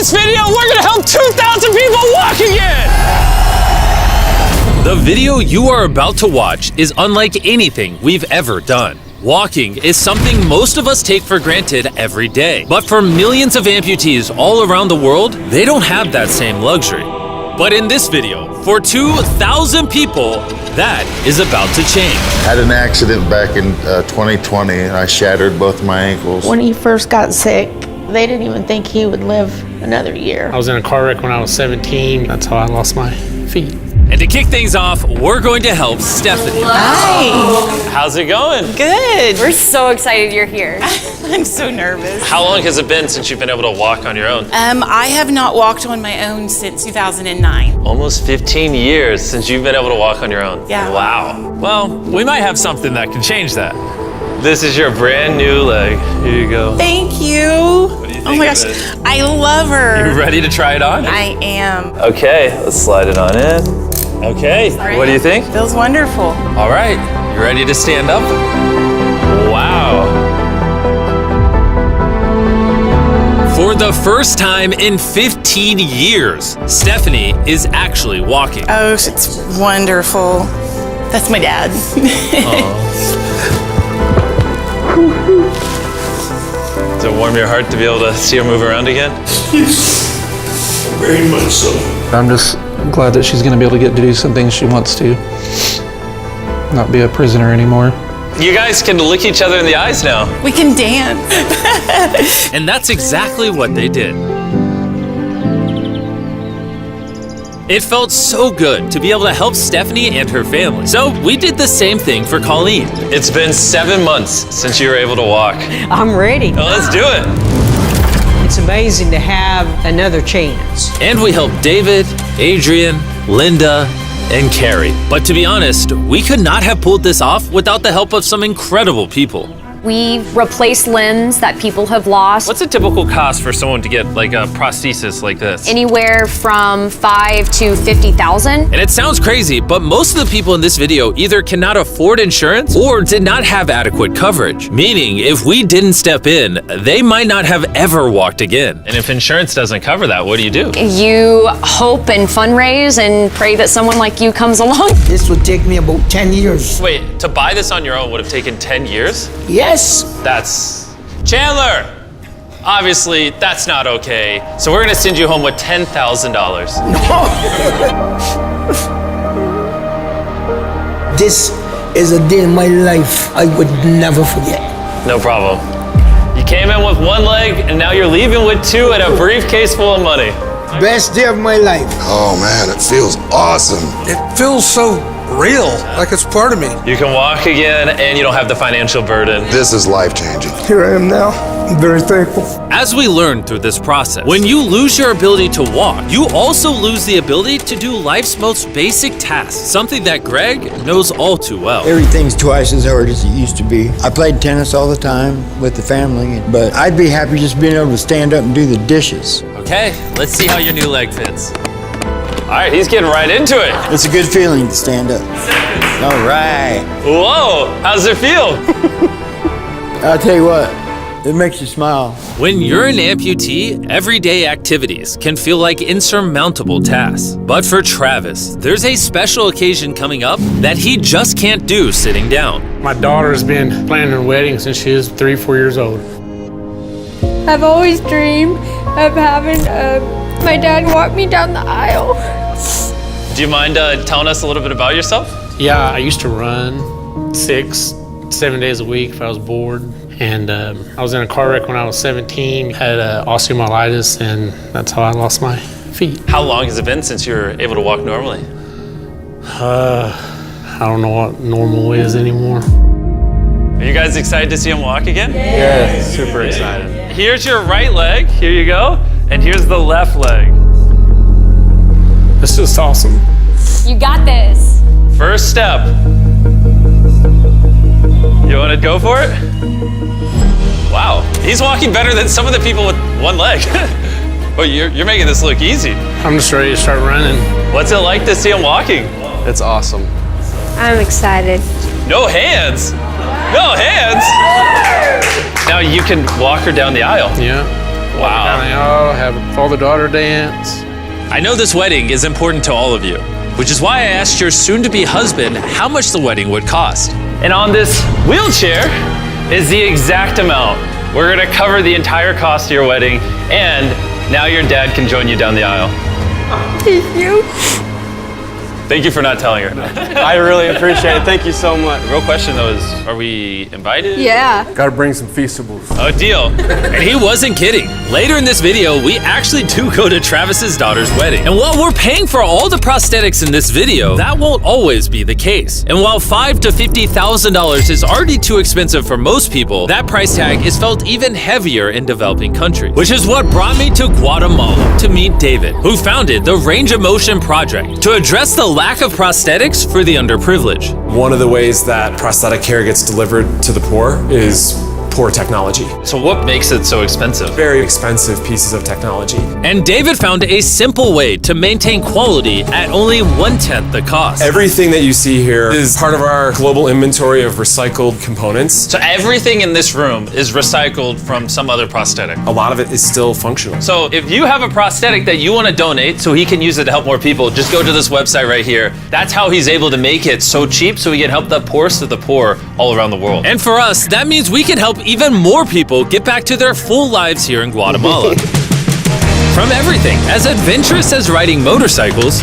this video, we're gonna help 2,000 people walk again! The video you are about to watch is unlike anything we've ever done. Walking is something most of us take for granted every day. But for millions of amputees all around the world, they don't have that same luxury. But in this video, for 2,000 people, that is about to change. I had an accident back in 2020 and I shattered both my ankles. When he first got sick, they didn't even think he would live another year. I was in a car wreck when I was 17. That's how I lost my feet. And to kick things off, we're going to help Stephanie. Hi. How's it going? Good. We're so excited you're here. I'm so nervous. How long has it been since you've been able to walk on your own? I have not walked on my own since 2009. Almost 15 years since you've been able to walk on your own. Yeah. Wow. Well, we might have something that can change that. This is your brand new leg. Here you go. Thank you. What do you think Oh my of gosh, it? I love her. You ready to try it on? I am. Okay, let's slide it on in. Okay, what do you think? Feels wonderful. All right, you ready to stand up? Wow. For the first time in 15 years, Stephanie is actually walking. Oh, it's wonderful. That's my dad. Does it warm your heart to be able to see her move around again? Yes, very much so. I'm just glad that she's going to be able to get to do some things she wants to. Not be a prisoner anymore. You guys can look each other in the eyes now. We can dance. And that's exactly what they did. It felt so good to be able to help Stephanie and her family. So we did the same thing for Colleen. It's been 7 months since you were able to walk. I'm ready. Well, let's do it. It's amazing to have another chance. And we helped David, Adrian, Linda, and Carrie. But to be honest, we could not have pulled this off without the help of some incredible people. We replace limbs that people have lost. What's a typical cost for someone to get like a prosthesis like this? Anywhere from $5,000 to $50,000. And it sounds crazy, but most of the people in this video either cannot afford insurance or did not have adequate coverage. Meaning, if we didn't step in, they might not have ever walked again. And if insurance doesn't cover that, what do? You hope and fundraise and pray that someone like you comes along. This would take me about 10 years. Wait, to buy this on your own would have taken 10 years? Yes. That's... Chandler! Obviously, that's not okay. So we're gonna send you home with $10,000. This is a day in my life I would never forget. No problem. You came in with one leg, and now you're leaving with two and a briefcase full of money. Best day of my life. Oh man, it feels awesome. It feels so real, like it's part of me. You can walk again, and you don't have the financial burden. This is life-changing. Here I am now. I'm very thankful. As we learned through this process, when you lose your ability to walk, you also lose the ability to do life's most basic tasks, something that Greg knows all too well. Everything's twice as hard as it used to be. I played tennis all the time with the family, but I'd be happy just being able to stand up and do the dishes. Okay, let's see how your new leg fits. All right, he's getting right into it. It's a good feeling to stand up. All right. Whoa, how's it feel? I'll tell you what, it makes you smile. When you're an amputee, everyday activities can feel like insurmountable tasks. But for Travis, there's a special occasion coming up that he just can't do sitting down. My daughter's been planning her wedding since she was 3 or 4 years old. I've always dreamed of having my dad walk me down the aisle. Do you mind telling us a little bit about yourself? Yeah, I used to run 6, 7 days a week if I was bored. And I was in a car wreck when I was 17, had osteomyelitis, and that's how I lost my feet. How long has it been since you were able to walk normally? I don't know what normal is anymore. Are you guys excited to see him walk again? Yeah, super excited. Here's your right leg, here you go, and here's the left leg. It's just awesome. You got this. First step. You want to go for it? Wow, he's walking better than some of the people with one leg. Well, you're making this look easy. I'm just ready to start running. What's it like to see him walking? It's awesome. I'm excited. No hands. No hands. Now you can walk her down the aisle. Yeah. Down the aisle, have a father-daughter dance. I know this wedding is important to all of you, which is why I asked your soon-to-be husband how much the wedding would cost. And on this wheelchair is the exact amount. We're gonna cover the entire cost of your wedding, and now your dad can join you down the aisle. Thank you. Thank you for not telling her. I really appreciate it. Thank you so much. The real question though is, are we invited? Yeah. Gotta bring some feastables. A deal. And he wasn't kidding. Later in this video, we actually do go to Travis's daughter's wedding. And while we're paying for all the prosthetics in this video, that won't always be the case. And while $5,000 to $50,000 is already too expensive for most people, that price tag is felt even heavier in developing countries. Which is what brought me to Guatemala to meet David, who founded the Range of Motion Project to address the lack of prosthetics for the underprivileged. One of the ways that prosthetic care gets delivered to the poor is poor technology. So what makes it so expensive? Very expensive pieces of technology. And David found a simple way to maintain quality at only 1/10 the cost. Everything that you see here is part of our global inventory of recycled components. So everything in this room is recycled from some other prosthetic. A lot of it is still functional. So if you have a prosthetic that you want to donate so he can use it to help more people, just go to this website right here. That's how he's able to make it so cheap so he can help the poorest of the poor all around the world. And for us, that means we can help even more people get back to their full lives here in Guatemala. From everything as adventurous as riding motorcycles,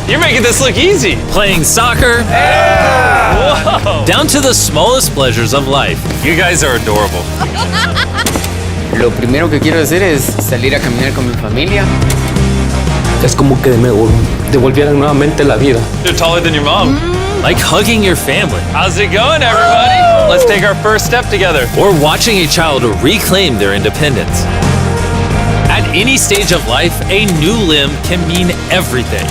You're making this look easy. playing soccer, Whoa. down to the smallest pleasures of life. You guys are adorable. Lo primero que quiero hacer es salir a caminar con mi familia. Es como que me devolvieran nuevamente la vida. You're taller than your mom. Like hugging your family. How's it going, everybody? Let's take our first step together. Or watching a child reclaim their independence. At any stage of life, a new limb can mean everything.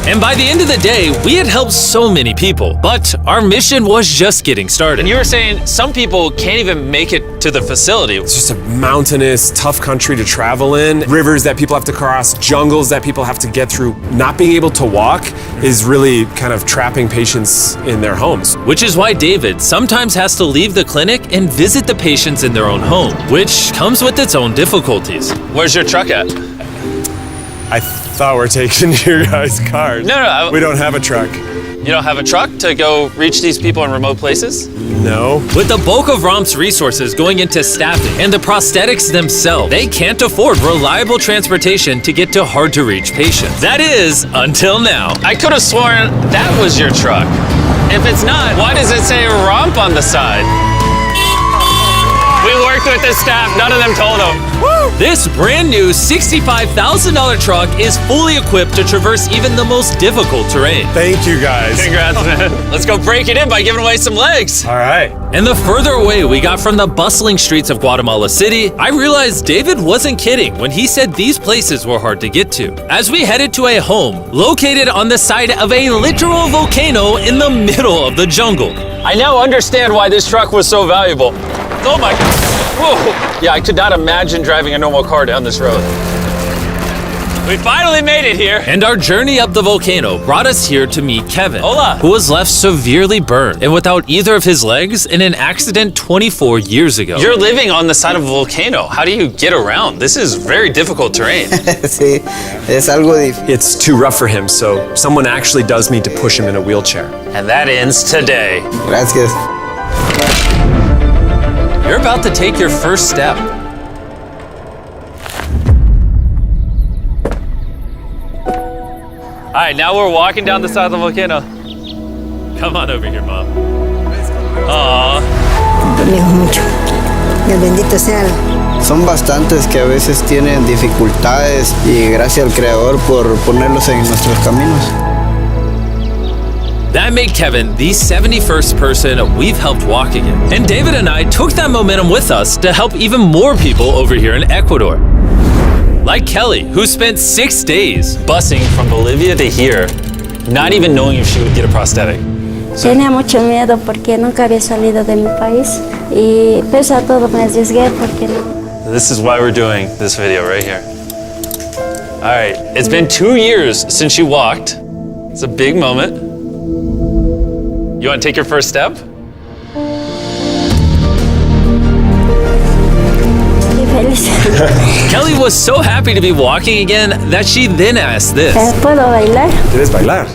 And by the end of the day, we had helped so many people, but our mission was just getting started. And you were saying some people can't even make it to the facility. It's just a mountainous, tough country to travel in. Rivers that people have to cross, jungles that people have to get through. Not being able to walk is really kind of trapping patients in their homes. Which is why David sometimes has to leave the clinic and visit the patients in their own home, which comes with its own difficulties. Where's your truck at? I thought we're taking your guys' cars. No. We don't have a truck. You don't have a truck to go reach these people in remote places? No. With the bulk of ROM's resources going into staffing and the prosthetics themselves, they can't afford reliable transportation to get to hard-to-reach patients. That is, until now. I could have sworn that was your truck. If it's not, why does it say ROMP on the side? We worked with the staff, none of them told them. This brand new $65,000 truck is fully equipped to traverse even the most difficult terrain. Thank you, guys. Congrats, man. Let's go break it in by giving away some legs. All right. And the further away we got from the bustling streets of Guatemala City, I realized David wasn't kidding when he said these places were hard to get to. As we headed to a home located on the side of a literal volcano in the middle of the jungle. I now understand why this truck was so valuable. Oh my God. Whoa. Yeah, I could not imagine driving a normal car down this road. We finally made it here. And our journey up the volcano brought us here to meet Kevin, Hola. who was left severely burned and without either of his legs in an accident 24 years ago. You're living on the side of a volcano. How do you get around? This is very difficult terrain. Sí, es algo difícil. It's too rough for him, so someone actually does need to push him in a wheelchair. And that ends today. Gracias. You're about to take your first step. All right, now we're walking down the side of the volcano. Come on over here, Mom. Aww. mucho. Dios bendito sea. Son bastantes que a veces tienen dificultades y gracias al Creador por ponerlos en nuestros caminos. That made Kevin the 71st person we've helped walk again. And David and I took that momentum with us to help even more people over here in Ecuador. Like Kelly, who spent 6 days busing from Bolivia to here, not even knowing if she would get a prosthetic. Tenía mucho miedo porque nunca había salido de mi país y pese a todo me arriesgué porque no. This is why we're doing this video right here. All right, it's been 2 years since you walked. It's a big moment. You want to take your first step? Y feliz. Kelly was so happy to be walking again that she then asked this. ¿Puedo bailar? ¿Quieres bailar?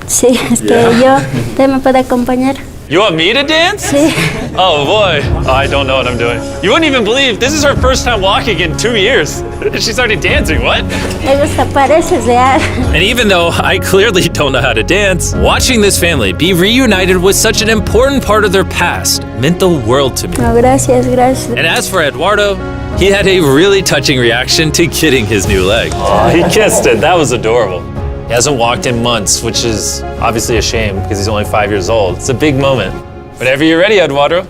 Sí, ¿usted me puede acompañar? You want me to dance? Sí. Oh boy, I don't know what I'm doing. You wouldn't even believe this is her first time walking in 2 years. She started dancing, what? Me gusta, parece real. And even though I clearly don't know how to dance, watching this family be reunited with such an important part of their past meant the world to me. No, gracias, gracias. And as for Eduardo, he had a really touching reaction to getting his new leg. Oh, he kissed it. That was adorable. He hasn't walked in months, which is obviously a shame because he's only 5 years old. It's a big moment. Whenever you're ready, Eduardo.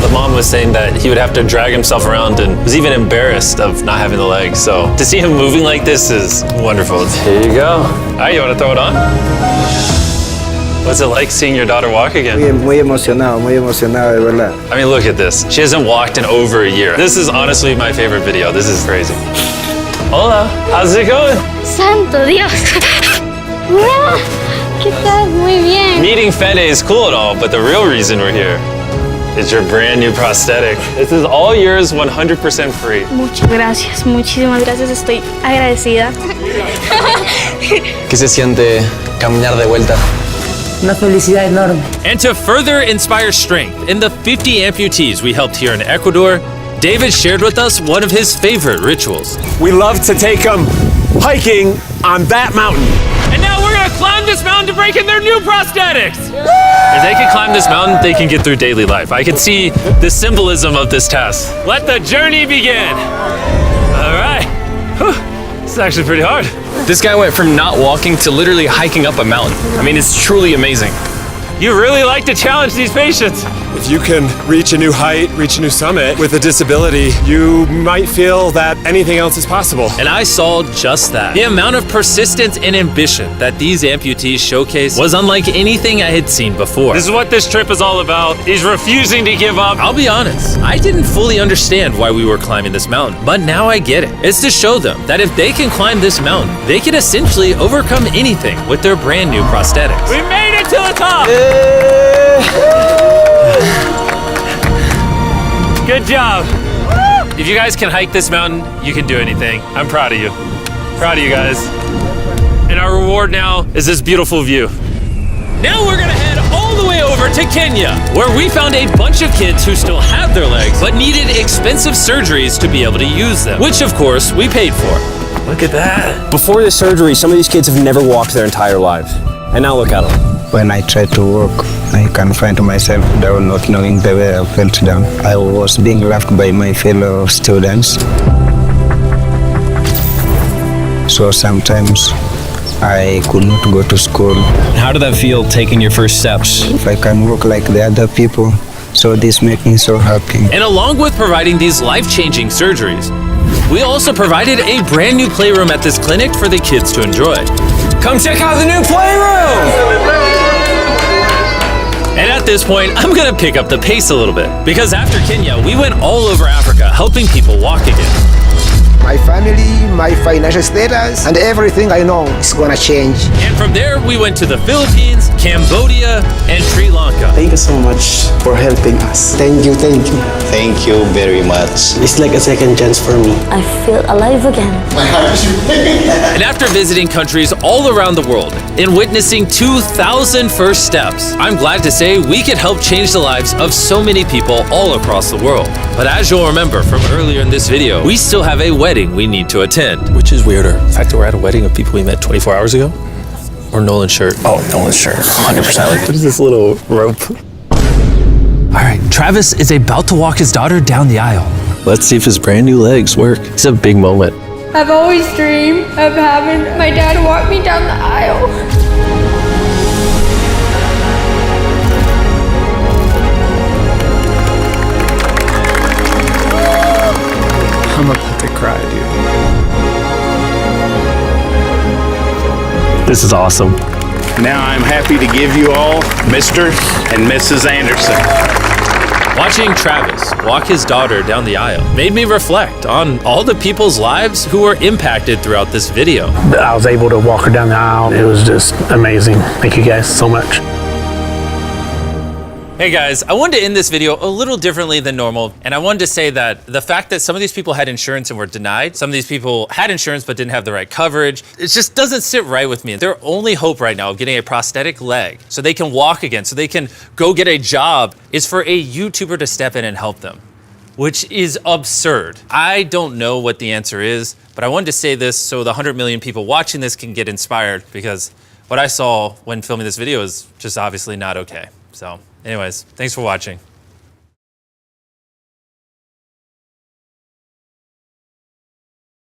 The mom was saying that he would have to drag himself around and was even embarrassed of not having the leg. So to see him moving like this is wonderful. Here you go. All right, you want to throw it on? What's it like seeing your daughter walk again? Muy emocionado, de verdad. I mean, look at this. She hasn't walked in over a year. This is honestly my favorite video. This is crazy. Hola, how's it going? Santo Dios. ¿Qué tal? Muy bien. Meeting Fede is cool and all, but the real reason we're here is your brand new prosthetic. This is all yours, 100% free. Muchas gracias, muchísimas gracias. Estoy agradecida. ¿Qué se siente caminar de vuelta? Una felicidad enorme. And to further inspire strength in the 50 amputees we helped here in Ecuador, David shared with us one of his favorite rituals. We love to take them hiking on that mountain. And now we're gonna climb this mountain to break in their new prosthetics. If they can climb this mountain, they can get through daily life. I can see the symbolism of this task. Let the journey begin. All right. Whew. This is actually pretty hard. This guy went from not walking to literally hiking up a mountain. I mean, it's truly amazing. You really like to challenge these patients. If you can reach a new height, reach a new summit with a disability, you might feel that anything else is possible. And I saw just that. The amount of persistence and ambition that these amputees showcase was unlike anything I had seen before. This is what this trip is all about. He's refusing to give up. I'll be honest, I didn't fully understand why we were climbing this mountain, but now I get it. It's to show them that if they can climb this mountain, they can essentially overcome anything with their brand new prosthetics. We made it to the top! Good job. If you guys can hike this mountain, you can do anything. I'm proud of you. Proud of you guys. And our reward now is this beautiful view. Now we're gonna head all the way over to Kenya, where we found a bunch of kids who still have their legs, but needed expensive surgeries to be able to use them, which of course we paid for. Look at that. Before this surgery, some of these kids have never walked their entire lives. And now look at them. When I tried to walk, I can find myself down, not knowing the way I felt down. I was being laughed by my fellow students. So sometimes I could not go to school. How did that feel, taking your first steps? If I can walk like the other people, so this makes me so happy. And along with providing these life-changing surgeries, we also provided a brand new playroom at this clinic for the kids to enjoy. Come check out the new playroom! And at this point, I'm gonna pick up the pace a little bit, because after Kenya, we went all over Africa helping people walk again. My family, my financial status, and everything I know is gonna change. And from there, we went to the Philippines, Cambodia, and Sri Lanka. Thank you so much for helping us. Thank you, thank you. Thank you very much. It's like a second chance for me. I feel alive again. And after visiting countries all around the world and witnessing 2,000 first steps, I'm glad to say we could help change the lives of so many people all across the world. But as you'll remember from earlier in this video, we still have a wedding we need to attend. Which is weirder, the fact that we're at a wedding of people we met 24 hours ago? Or Nolan's shirt? Oh, Nolan's shirt, 100%. What is this little rope? All right, Travis is about to walk his daughter down the aisle. Let's see if his brand new legs work. It's a big moment. I've always dreamed of having my dad walk me down the aisle. I'm about to cry, dude. This is awesome. Now I'm happy to give you all Mr. and Mrs. Anderson. Watching Travis walk his daughter down the aisle made me reflect on all the people's lives who were impacted throughout this video. I was able to walk her down the aisle. It was just amazing. Thank you guys so much. Hey guys, I wanted to end this video a little differently than normal, and I wanted to say that the fact that some of these people had insurance and were denied, some of these people had insurance but didn't have the right coverage, it just doesn't sit right with me. Their only hope right now of getting a prosthetic leg so they can walk again, so they can go get a job, is for a YouTuber to step in and help them, which is absurd. I don't know what the answer is, but I wanted to say this so the 100 million people watching this can get inspired, because what I saw when filming this video is just obviously not okay. So anyways, thanks for watching.